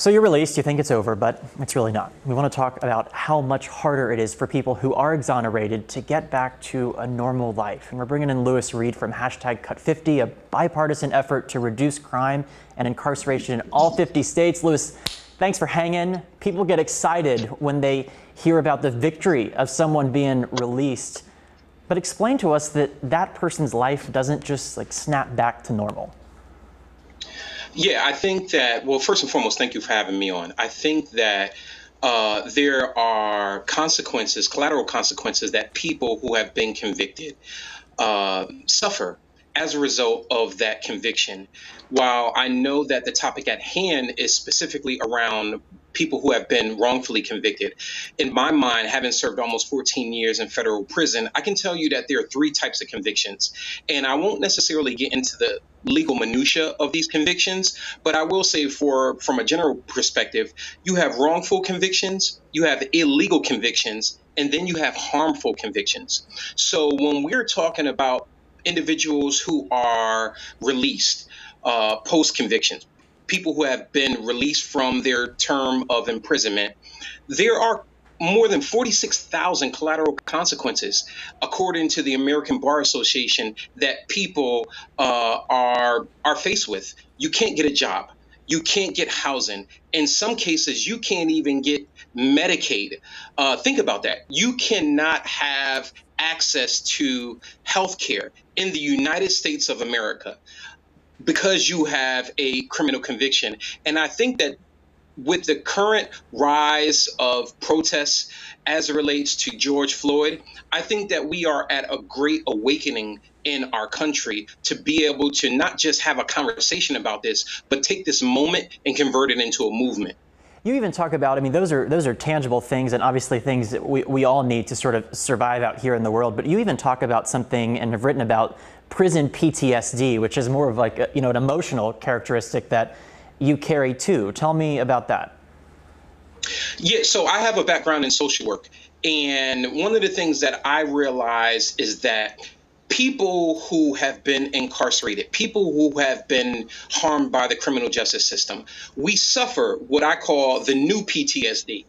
So you're released, you think it's over, but it's really not. We want to talk about how much harder it is for people who are exonerated to get back to a normal life. And we're bringing in Lewis Reed from #Cut50, a bipartisan effort to reduce crime and incarceration in all 50 states. Lewis, thanks for hanging. People get excited when they hear about the victory of someone being released. But explain to us that that person's life doesn't just snap back to normal. Yeah, I think that, well, first and foremost, thank you for having me on. I think that there are consequences, collateral consequences that people who have been convicted suffer as a result of that conviction. While I know that the topic at hand is specifically around people who have been wrongfully convicted, in my mind, having served almost 14 years in federal prison, I can tell you that there are three types of convictions. And I won't necessarily get into the legal minutia of these convictions, but I will say from a general perspective, you have wrongful convictions, you have illegal convictions, and then you have harmful convictions. So when we're talking about individuals who are released post-convictions, people who have been released from their term of imprisonment, there are more than 46,000 collateral consequences, according to the American Bar Association, that people are faced with. You can't get a job. You can't get housing. In some cases, you can't even get Medicaid. Think about that. You cannot have access to health care in the United States of America because you have a criminal conviction. And I think that with the current rise of protests as it relates to George Floyd, I think that we are at a great awakening in our country to be able to not just have a conversation about this, but take this moment and convert it into a movement. You even talk about, those are tangible things and obviously things that we all need to sort of survive out here in the world. But you even talk about something and have written about prison PTSD, which is more of an emotional characteristic that you carry too. Tell me about that. Yeah, so I have a background in social work. And one of the things that I realize is that people who have been incarcerated, people who have been harmed by the criminal justice system, we suffer what I call the new PTSD,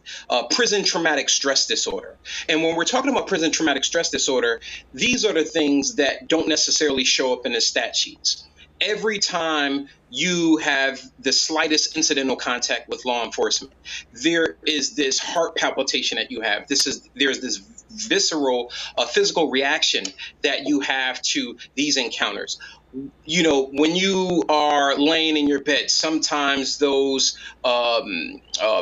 prison traumatic stress disorder. And when we're talking about prison traumatic stress disorder, these are the things that don't necessarily show up in the stat sheets. Every time you have the slightest incidental contact with law enforcement, there is this heart palpitation that you have. There's this visceral physical reaction that you have to these encounters. You know, when you are laying in your bed, sometimes those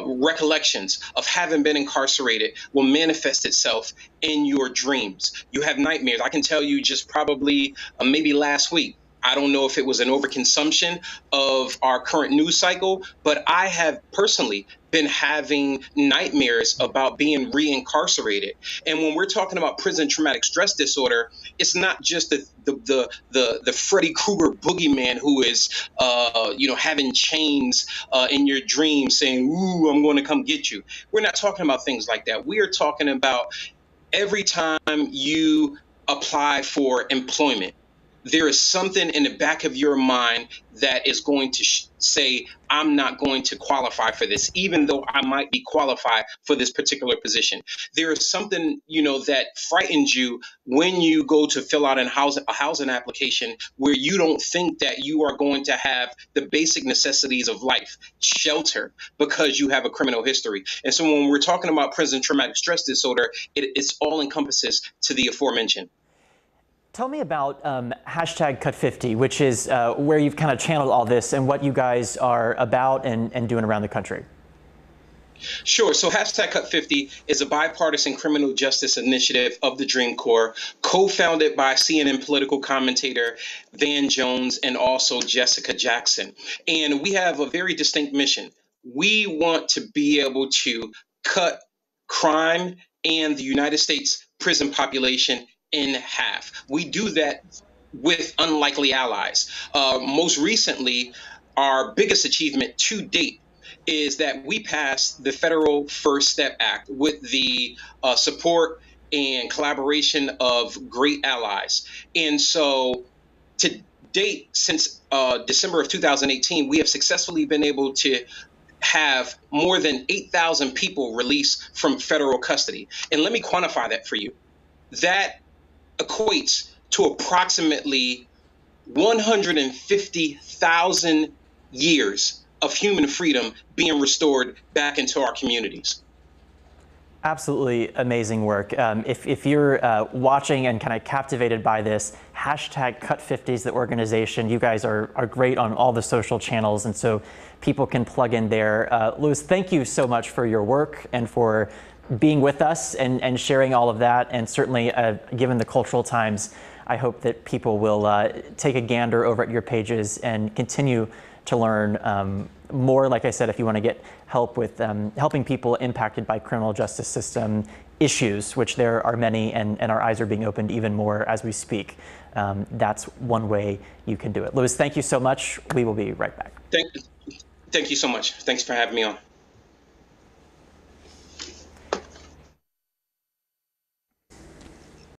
recollections of having been incarcerated will manifest itself in your dreams. You have nightmares. I can tell you just probably maybe last week, I don't know if it was an overconsumption of our current news cycle, but I have personally been having nightmares about being reincarcerated. And when we're talking about prison traumatic stress disorder, it's not just the Freddy Krueger boogeyman who is, having chains in your dreams saying, "Ooh, I'm going to come get you." We're not talking about things like that. We are talking about every time you apply for employment, there is something in the back of your mind that is going to say, I'm not going to qualify for this, even though I might be qualified for this particular position. There is something, that frightens you when you go to fill out a housing application where you don't think that you are going to have the basic necessities of life, shelter, because you have a criminal history. And so when we're talking about prison traumatic stress disorder, it's all encompasses to the aforementioned. Tell me about #Cut50, which is where you've kind of channeled all this and what you guys are about and doing around the country. Sure. So #Cut50 is a bipartisan criminal justice initiative of the Dream Corps, co-founded by CNN political commentator Van Jones and also Jessica Jackson. And we have a very distinct mission. We want to be able to cut crime and the United States prison population in half. We do that with unlikely allies. Most recently, our biggest achievement to date is that we passed the federal First Step Act with the support and collaboration of great allies. And so to date, since December of 2018, we have successfully been able to have more than 8,000 people released from federal custody. And let me quantify that for you. That equates to approximately 150,000 years of human freedom being restored back into our communities. Absolutely amazing work. If you're watching and kind of captivated by this, hashtag Cut50s, the organization, you guys are great on all the social channels, and so people can plug in there. Louis, thank you so much for your work and for being with us and sharing all of that. And certainly, given the cultural times, I hope that people will take a gander over at your pages and continue to learn more. Like I said, if you want to get help with helping people impacted by criminal justice system issues, which there are many, and our eyes are being opened even more as we speak, that's one way you can do it. Louis, thank you so much. We will be right back. Thank you so much. Thanks for having me on.